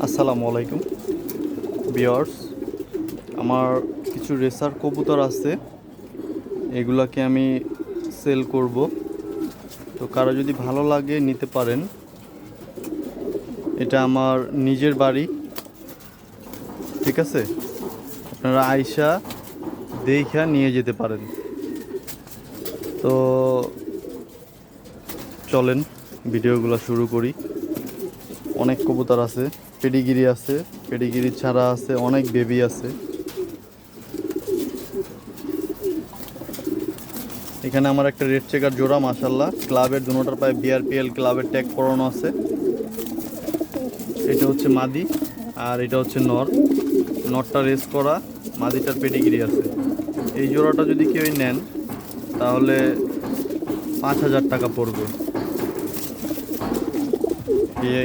আসসালামু আলাইকুম ভিউয়ার্স। আমার কিছু রেসার কবুতর আছে, এগুলাকে আমি সেল করব। তো কারো যদি ভালো লাগে নিতে পারেন। এটা আমার নিজের বাড়ি, ঠিক আছে? আপনারা আইসা দেখা নিয়ে যেতে পারেন। তো চলেন ভিডিওগুলো শুরু করি। অনেক কবুতর আছে, পেডিগিরি আছে, পেডিগিরি ছাড়া আছে, অনেক বেবি আছে। এখানে আমার একটা রেড চেকার জোড়া, মাশাল্লাহ, ক্লাবের দুটোটার পায়ে বিআরপিএল ক্লাবের ট্যাগ করানো আছে। এটা হচ্ছে মাদি আর এটা হচ্ছে নর। নরটা রেস করা, মাদিটার পেডিগিরি আছে। এই জোড়াটা যদি কেউ নেন তাহলে 5,000 টাকা পড়বে।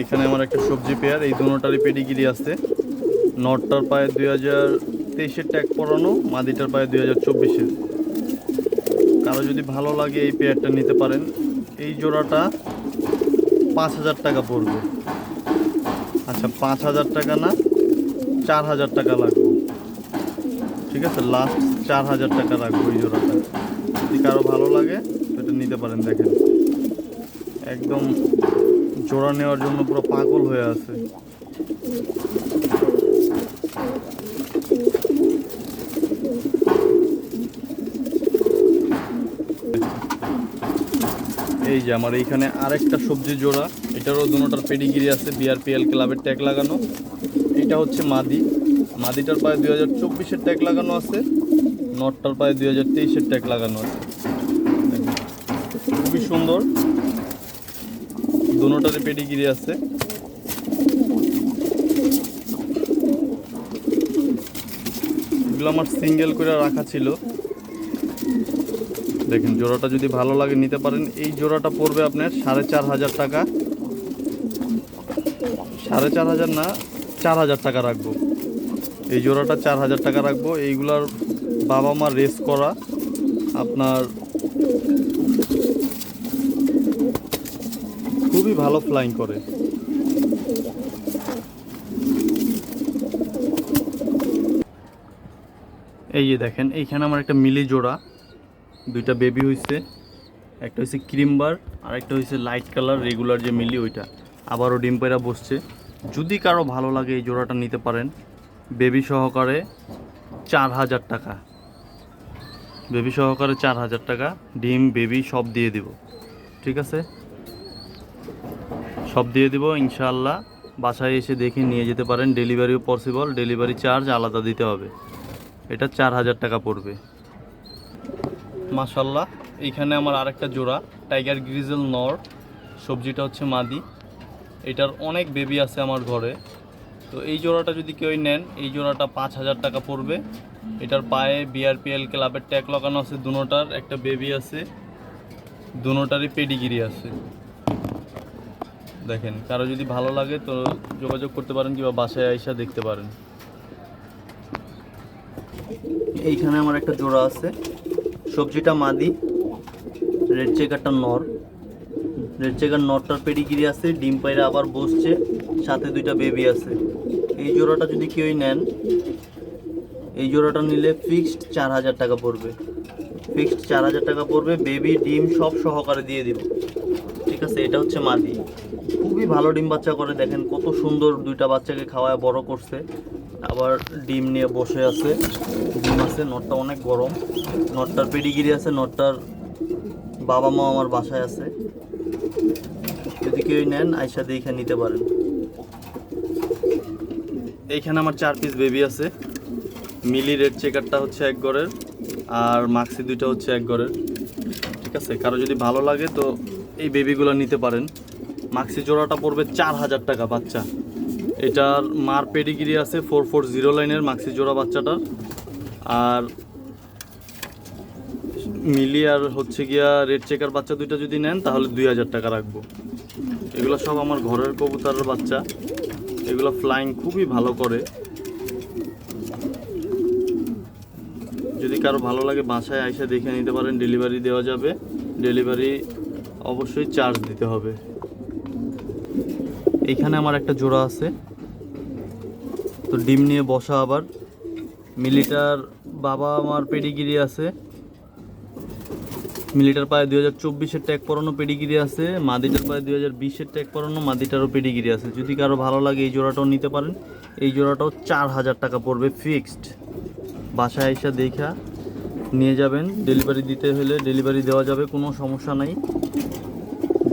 এখানে আমার একটা সবজি পেয়ার, এই দুটোটারই পেডিগিরি আছে। নরটার পায়ে 2023-এর ট্যাগ পরানো, মাদিটার পায়ে 2024-এর। কারো যদি ভালো লাগে এই পেয়ারটা নিতে পারেন। এই জোড়াটা 5,000 টাকা পড়বে। আচ্ছা, 5,000 টাকা না, 4,000 টাকা লাগবে, ঠিক আছে? লাস্ট 4,000 টাকা রাখবো এই জোড়াটা। যদি কারো ভালো লাগে সেটা নিতে পারেন। দেখেন একদম জোড়া নেওয়ার জন্য পুরো পাগল হয়ে আছে। এই যে আমার এইখানে আরেকটা সবজি জোড়া, এটারও দুটোটার পেডিগিরি আছে, বিআরপিএল ক্লাবের ট্যাগ লাগানো। এটা হচ্ছে মাদি, মাদিটার পায়ে 2024-এর ট্যাগ লাগানো আছে। নটটার পায়ে 2023-এর ট্যাগ লাগানো আছে। খুবই সুন্দর, দুটোটারই পেডিগিরি আছে। এগুলো আমার সিঙ্গেল করে রাখা ছিল। দেখেন জোড়াটা যদি ভালো লাগে নিতে পারেন। এই জোড়াটা পড়বে আপনার 4,500 টাকা। 4,500 না, 4,000 টাকা রাখবো। এই জোড়াটা 4,000 টাকা রাখবো। এইগুলার বাবা মা রেস করা, আপনার খুবই ভালো ফ্লাইং করে। এই যে দেখেন এইখানে আমার একটা মিলি জোড়া, দুইটা বেবি হয়েছে। একটা হয়েছে ক্রিমবার আর একটা হয়েছে লাইট কালার রেগুলার যে মিলি, ওইটা আবারও ডিম পায়রা বসছে। যদি কারো ভালো লাগে এই জোড়াটা নিতে পারেন। বেবি সহকারে 4,000 টাকা, বেবি সহকারে 4,000 টাকা। ডিম বেবি সব দিয়ে দিব, ঠিক আছে? সব দিয়ে দিব ইনশাআল্লাহ। বাসায় এসে দেখে নিয়ে যেতে পারেন। ডেলিভারিও পসিবল, ডেলিভারি চার্জ আলাদা দিতে হবে। এটা 4,000 টাকা পড়বে। মাশাল্লাহ, এইখানে আমার আরেকটা জোড়া টাইগার গ্রিজেল নর, সবজিটা হচ্ছে মাদি। এটার অনেক বেবি আছে আমার ঘরে। তো এই জোড়াটা যদি কেউ নেন, এই জোড়াটা 5,000 টাকা পড়বে। এটার পায়ে বিআরপিএল ক্লাবের ট্যাগ লাগানো আছে, দুটোটার একটা বেবি আছে, দুটোটারই পেডিগিরি আছে। দেখেন কারো যদি ভালো লাগে তো যোগাযোগ করতে পারেন কিংবা বাসায় আইসা দেখতে পারেন। এইখানে আমার একটা জোড়া আছে, সবজিটা মাদি, রেড চেকারটা নর। রেড চেকার নরটার পেডিগিরি আছে, ডিম পায়রা আবার বসছে, সাথে দুইটা বেবি আছে। এই জোড়াটা যদি কেউই নেন, এই জোড়াটা নিলে ফিক্সড 4,000 টাকা পড়বে। ফিক্সড 4,000 টাকা পড়বে, বেবি ডিম সব সহকারে দিয়ে দিব, ঠিক আছে? এটা হচ্ছে মাদি, খুবই ভালো ডিম বাচ্চা করে। দেখেন কত সুন্দর, দুইটা বাচ্চাকে খাওয়ায় বড় করছে, আবার ডিম নিয়ে বসে আছে, ডিম আছে। নটটা অনেক গরম, নটটার পেডিগিরি আছে, নটটার বাবা মা আমার বাসায় আছে। যদি কেউ নেন আইসা দেখে নিতে পারেন। এইখানে আমার 4 পিস বেবি আছে। মিলি রেড চেকারটা হচ্ছে এক ঘরের আর মাক্সি দুইটা হচ্ছে এক ঘরের, ঠিক আছে? কারো যদি ভালো লাগে তো এই বেবিগুলো নিতে পারেন। মাক্সি জোড়াটা পড়বে 4,000 টাকা বাচ্চা। এটার মার পেডিগিরি আছে 440 লাইনের মাক্সি জোড়া বাচ্চাটার। আর মিলি আর হচ্ছে গিয়া রেড চেকার বাচ্চা দুইটা যদি নেন তাহলে 2,000 টাকা রাখবো। এগুলো সব আমার ঘরের কবুতরের বাচ্চা, এগুলো ফ্লাইং খুবই ভালো করে। যদি কারো ভালো লাগে বাসায় আইসা দেখে নিতে পারেন, ডেলিভারি দেওয়া যাবে। ডেলিভারি অবশ্যই চার্জ দিতে হবে। এইখানে আমার একটা জোড়া আছে, তো ডিম নিয়ে বসা আবার। মিলিটার বাবা আমার পেডিগিরি আছে, মিলিটার পায়ে 2024-এর ট্যাগ পরানো পেডিগিরি আছে, মাদিটার পায়ে 2020-এর ট্যাগ পরানো মাদিটারও পেডিগিরি আছে। যদি কারো ভালো লাগে এই জোড়াটাও নিতে পারেন। এই জোড়াটাও 4000 টাকা পড়বে ফিক্সড। বাসায় এসে দেখা নিয়ে যাবেন। ডেলিভারি দিতে হলে ডেলিভারি দেওয়া যাবে, কোনো সমস্যা নাই।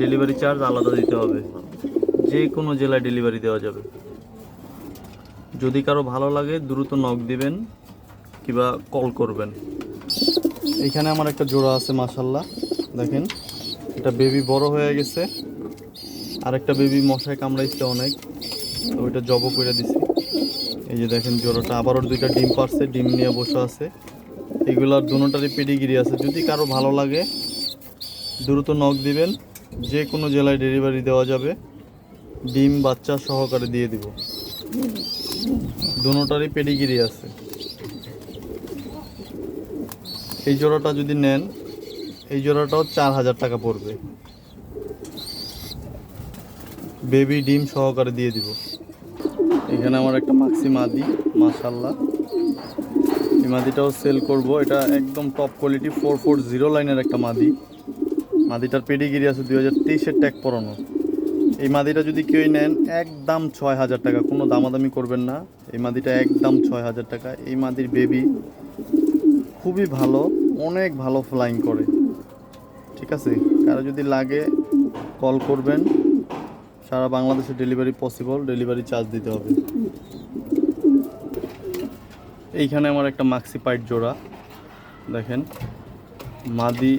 ডেলিভারি চার্জ আলাদা দিতে হবে, যে কোনো জেলায় ডেলিভারি দেওয়া যাবে। যদি কারো ভালো লাগে দ্রুত নক দিবেন কিংবা কল করবেন। এইখানে আমার একটা জোড়া আছে মাশাল্লাহ, দেখেন এটা বেবি বড় হয়ে গেছে, আর একটা বেবি মশায় কামড়াইছে অনেক, তো ওইটা জব করে দিছি। এই যে দেখেন জোড়াটা, আবারও 2টা ডিম পারছে, ডিম নিয়ে বসে আছে। এগুলার দুটোটারই পেডিগিরি আছে। যদি কারো ভালো লাগে দ্রুত নক দিবেন, যে কোনো জেলায় ডেলিভারি দেওয়া যাবে, ডিম বাচ্চা সহকারে দিয়ে দিব। দুটোটারই পেডিগিরি আছে। এই জোড়াটা যদি নেন, এই জোড়াটাও 4000 টাকা পড়বে, বেবি ডিম সহকারে দিয়ে দিব। এখানে আমার একটা মাক্সি মাদি মাশাল্লাহ, এই মাদিটাও সেল করব। এটা একদম টপ কোয়ালিটি 440 লাইনের একটা মাদি। মাদিটার পেডিগিরি আছে 2023-এর ট্যাগ পরানো। এই মাদিটা যদি কেউ নেন একদম 6000 টাকা, কোনো দামাদামি করবেন না। এই মাদিটা একদম 6000 টাকা। এই মাদির বেবি খুবই ভালো, অনেক ভালো ফ্লাইং করে। ঠিক আছে, কারো যদি লাগে কল করবেন। সারা বাংলাদেশে ডেলিভারি পসিবল, ডেলিভারি চার্জ দিতে হবে। এইখানে আমার একটা মাক্সি পাইট জোড়া, দেখেন মাদি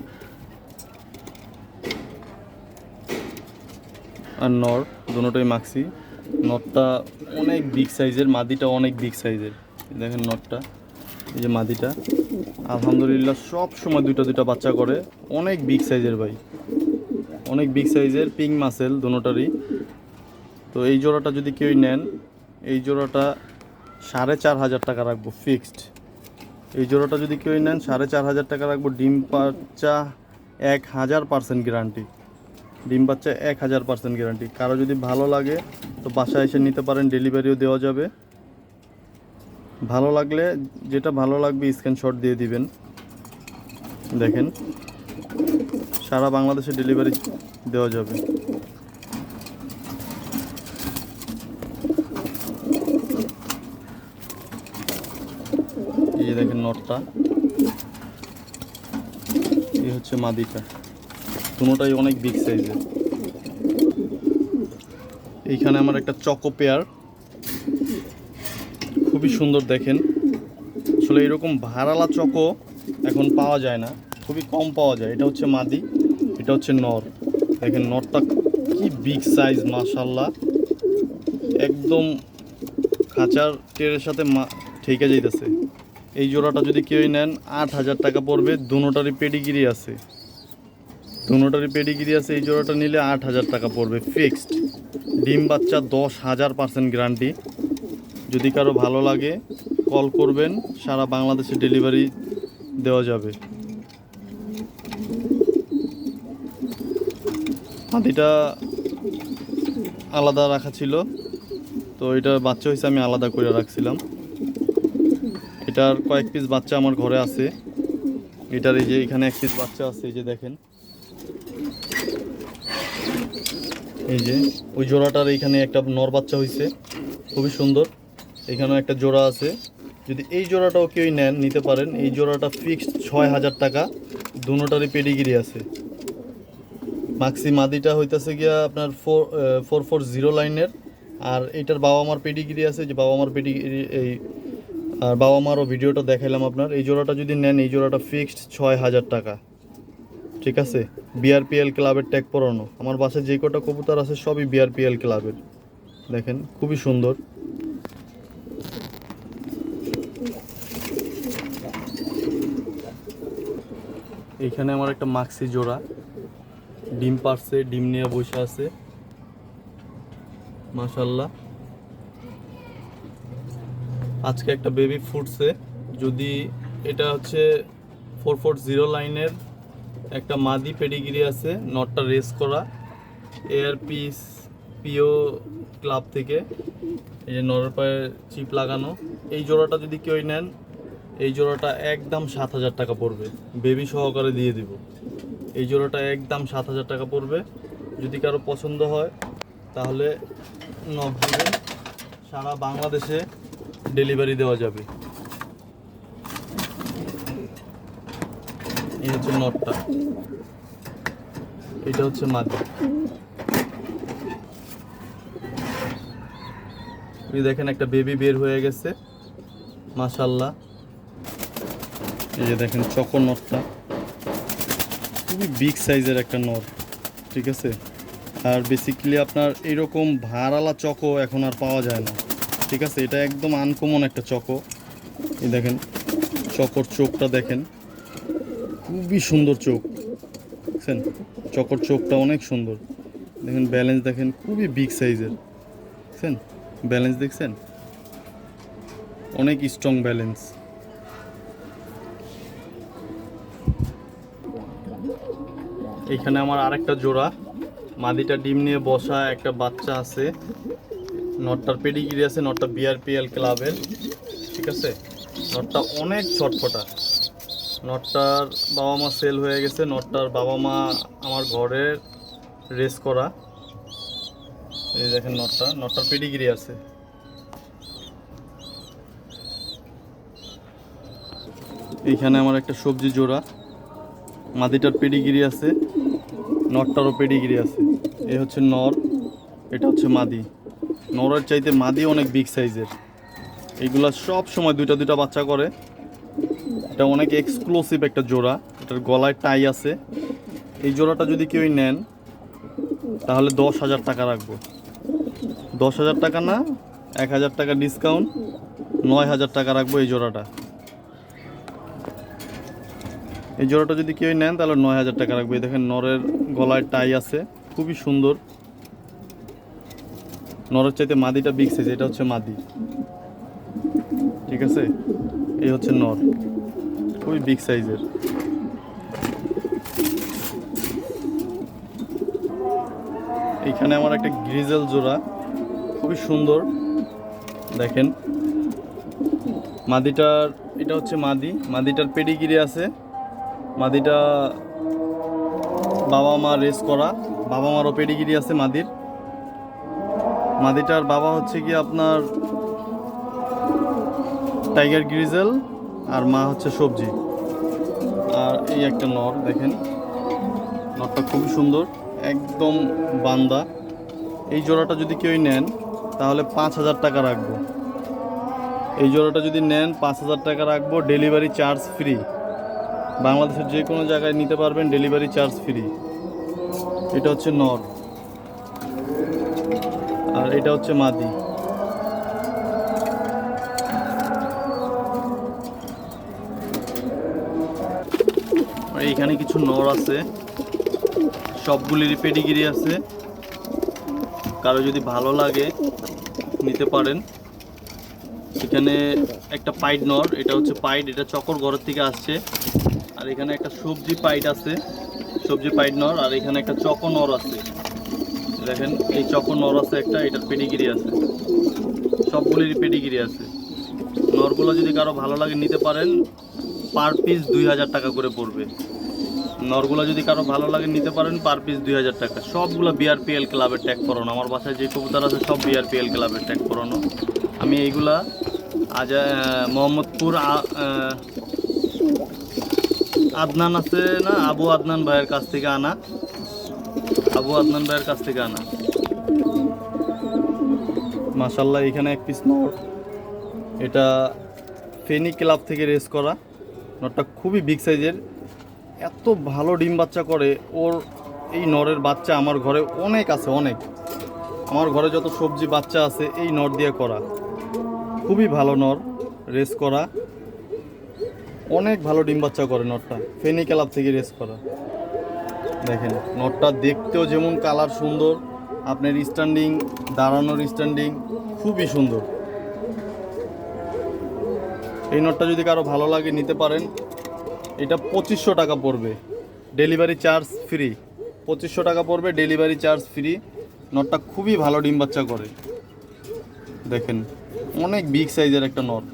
আর নর দুটোই মাক্সি। নটটা অনেক বিগ সাইজের, মাদিটা অনেক বিগ সাইজের। দেখেন নটটা, এই যে মাদিটা আলহামদুলিল্লাহ সব সময় দুইটা বাচ্চা করে। অনেক বিগ সাইজের ভাই, অনেক বিগ সাইজের, পিঙ্ক মাসেল দুটোটারই। তো এই জোড়াটা যদি কেউ নেন, এই জোড়াটা 4500 টাকা রাখবো ফিক্সড। এই জোড়াটা যদি কেউ নেন 4500 টাকা রাখবো। ডিম বাচ্চা 1000% গ্যারান্টি, ডিম বাচ্চা 1000% গ্যারান্টি। কারো যদি ভালো লাগে তো বাসায় এসে নিতে পারেন, ডেলিভারিও দেওয়া যাবে। ভালো লাগলে, যেটা ভালো লাগবে স্ক্রিনশট দিয়ে দিবেন। দেখেন সারা বাংলাদেশে ডেলিভারি দেওয়া যাবে। এই যে দেখেন নটটা, এই হচ্ছে মাদিটা, দুটোটাই অনেক বিগ সাইজের। এইখানে আমার একটা চকো পেয়ার, খুবই সুন্দর। দেখেন আসলে এরকম ভাড়ালা চকো এখন পাওয়া যায় না, খুবই কম পাওয়া যায়। এটা হচ্ছে মাদি, এটা হচ্ছে নর। দেখেন নরটা কি বিগ সাইজ মাশাল্লাহ, একদম খাঁচার টেরের সাথে ঠেকে যাইতেছে। এই জোড়াটা যদি কেউ নেন 8000 টাকা পড়বে। দুটোটারই পেডিগিরি আছে, দুটোটারই পেডিগিরি আছে। এই জোড়াটা নিলে 8000 টাকা পড়বে ফিক্সড। ডিম বাচ্চা 10,000% গ্যারান্টি। যদি কারো ভালো লাগে কল করবেন, সারা বাংলাদেশে ডেলিভারি দেওয়া যাবে। মাদিটা আলাদা রাখা ছিল, তো এটার বাচ্চা হয়েছে, আমি আলাদা করে রাখছিলাম। এটার কয়েক পিস বাচ্চা আমার ঘরে আছে। এটার এই যে এখানে 1 পিস বাচ্চা আছে, এই যে দেখেন, এই যে ওই জোড়াটার এইখানে একটা নর বাচ্চা হয়েছে, খুবই সুন্দর। এখানেও একটা জোড়া আছে। যদি এই জোড়াটাও কেউ নেন নিতে পারেন। এই জোড়াটা ফিক্সড 6000 টাকা, দুটোটারই পেডিগিরি আছে। মাক্সি মাদিটা হইতেছে গিয়া আপনার 440 লাইনের, আর এটার বাবা মার পেডিগিরি আছে, যে বাবা মার পেডিগিরি এই, আর বাবা মারও ভিডিওটা দেখাইলাম আপনার। এই জোড়াটা যদি নেন, এই জোড়াটা ফিক্সড 6000 টাকা। ঠিক আছে, বিআরপিএল ক্লাবের ট্যাগ পরানো। আমার বাসায় যে কটা কবুতর আছে সবই বিআরপিএল ক্লাবের। দেখেন খুবই সুন্দর। এইখানে আমার একটা মাক্সি জোড়া, ডিম পারছে, ডিম নিয়ে বসে আছে মাশাল্লাহ। আজকে একটা বেবি ফুটছে। যদি এটা হচ্ছে 440 লাইনের একটা মাদি, পেডিগিরি আছে, নটটা রেস করা, এয়ার পিস পিও ক্লাব থেকে। এই যে নরের পায়ে চিপ লাগানো। এই জোড়াটা যদি কেউ নেন, এই জোড়াটা একদম 7,000 টাকা পড়বে, বেবি সহকারে দিয়ে দিব। এই জোড়াটা একদম 7,000 টাকা পড়বে। যদি কারো পছন্দ হয় তাহলে নক দিবেন, সারা বাংলাদেশে ডেলিভারি দেওয়া যাবে। এই হচ্ছে নটটা, এটা হচ্ছে মাদি। এই দেখেন একটা বেবি বের হয়ে গেছে, মাশাআল্লাহ। এই যে দেখেন চকো নটটা, খুবই বিগ সাইজের একটা নট, ঠিক আছে। আর বেসিক্যালি আপনার এইরকম ভাড়ালা চকো এখন আর পাওয়া যায় না, ঠিক আছে। এটা একদম আনকমন একটা চকো। এই দেখেন চকোর চোখটা দেখেন, খুবই সুন্দর চোখ, দেখছেন চকোর চোখটা অনেক সুন্দর। দেখেন ব্যালেন্স দেখেন, খুবই বিগ সাইজের, দেখছেন ব্যালেন্স দেখছেন, অনেক স্ট্রং ব্যালেন্স। এইখানে আমার আরেকটা জোড়া, মাদিটা ডিম নিয়ে বসা, একটা বাচ্চা আছে। নটটার পেডিগ্রি আছে, নটটা বিআরপিএল ক্লাবের, ঠিক আছে। নটটা অনেক ছটফটা। নটটার বাবা মা সেল হয়ে গেছে। নটটার বাবা মা আমার ঘরের রেস করা। এই দেখেন নটটার পেডিগ্রি আছে। এইখানে আমার একটা সবজি জোড়া, মাদিটার পেডিগ্রি আছে, নটটারও পেডিগ্রি আছে। এই হচ্ছে নর, এটা হচ্ছে মাদি। নরের চাইতে মাদি অনেক বিগ সাইজের। এইগুলা সব সময় দুইটা দুইটা বাচ্চা করে। এটা অনেক এক্সক্লুসিভ একটা জোড়া, এটার গলায় টাই আছে। এই জোড়াটা যদি কেউ নেন তাহলে 10,000 টাকা রাখবো। 10,000 টাকা না, 1,000 টাকা ডিসকাউন্ট, 9,000 টাকা রাখবো এই জোড়াটা। এই জোড়াটা যদি কেউ নেন তাহলে 9,000 টাকা রাখবে। দেখেন নরের গলায় টাই আছে, খুবই সুন্দর। নরের চাইতে মাদিটা বিগ সাইজ, এটা হচ্ছে মাদি, ঠিক আছে। এই হচ্ছে নর, খুবই বিগ সাইজের। এইখানে আমার একটা গ্রিজেল জোড়া, খুবই সুন্দর। দেখেন মাদিটার, এটা হচ্ছে মাদিটার পেডিগ্রি আছে। মাদিটা বাবা মা রেস করা, বাবা মারও পেডিগ্রি আছে মাদির। মাদিটার বাবা হচ্ছে কি আপনার টাইগার গ্রিজেল, আর মা হচ্ছে সবজি। আর এই একটা নর, দেখেন নরটা খুবই সুন্দর, একদম বান্দা। এই জোড়াটা যদি কেউ নেন তাহলে 5,000 টাকা রাখবো। এই জোড়াটা যদি নেন 5,000 টাকা রাখবো, ডেলিভারি চার্জ ফ্রি। বাংলাদেশের যে কোনো জায়গায় নিতে পারবেন, ডেলিভারি চার্জ ফ্রি। এটা হচ্ছে নর, আর এটা হচ্ছে মাদি। এইখানে কিছু নর আছে, সবগুলিরই পেডিগ্রি আছে। কারো যদি ভালো লাগে নিতে পারেন। এখানে একটা পাইড নর, এটা হচ্ছে পাইড, এটা চকর ঘরের থেকে আসছে। আর এখানে একটা সবজি পাইড আছে, সবজি পাইড নর। আর এখানে একটা চকো নর আছে, দেখেন এই চকো নর আছে একটা, এটার পেডিগ্রি আছে, সবগুলিরই পেডিগ্রি আছে। নরগুলো যদি কারো ভালো লাগে নিতে পারেন, পার পিস 2,000 টাকা করে পড়বে। নরগুলো যদি কারো ভালো লাগে নিতে পারেন, পার পিস 2,000 টাকা। সবগুলো বিআরপিএল ক্লাবের ট্যাগ করানো। আমার বাসায় যে কবুতর আছে সব বিআরপিএল ক্লাবের ট্যাগ করানো। আমি এইগুলা আজ মোহাম্মদপুর আদনান আছে না, আবু আদনান ভাইয়ের কাছ থেকে আনা, আবু আদনান ভাইয়ের কাছ থেকে আনা। মাশাআল্লাহ, এখানে এক পিস নর, এটা ফেনী ক্লাব থেকে রেস করা। নরটা খুবই বিগ সাইজের, এত ভালো ডিম বাচ্চা করে। ওর এই নরের বাচ্চা আমার ঘরে অনেক আছে, অনেক। আমার ঘরে যত সবজি বাচ্চা আছে এই নর দিয়ে করা। খুবই ভালো নর, রেস করা, অনেক ভালো ডিম বাচ্চা করে নরটা। ফেনী ক্লাব থেকে রেস করা। দেখেন নরটা দেখতেও যেমন কালার সুন্দর, আপনার স্ট্যান্ডিং, দাঁড়ানোর স্ট্যান্ডিং খুবই সুন্দর। এই নরটা যদি কারো ভালো লাগে নিতে পারেন। এটা 2,500 টাকা পড়বে, ডেলিভারি চার্জ ফ্রি। 2,500 টাকা পড়বে, ডেলিভারি চার্জ ফ্রি। নটটা খুবই ভালো ডিম বাচ্চা করে। দেখেন অনেক বিগ সাইজের একটা নর।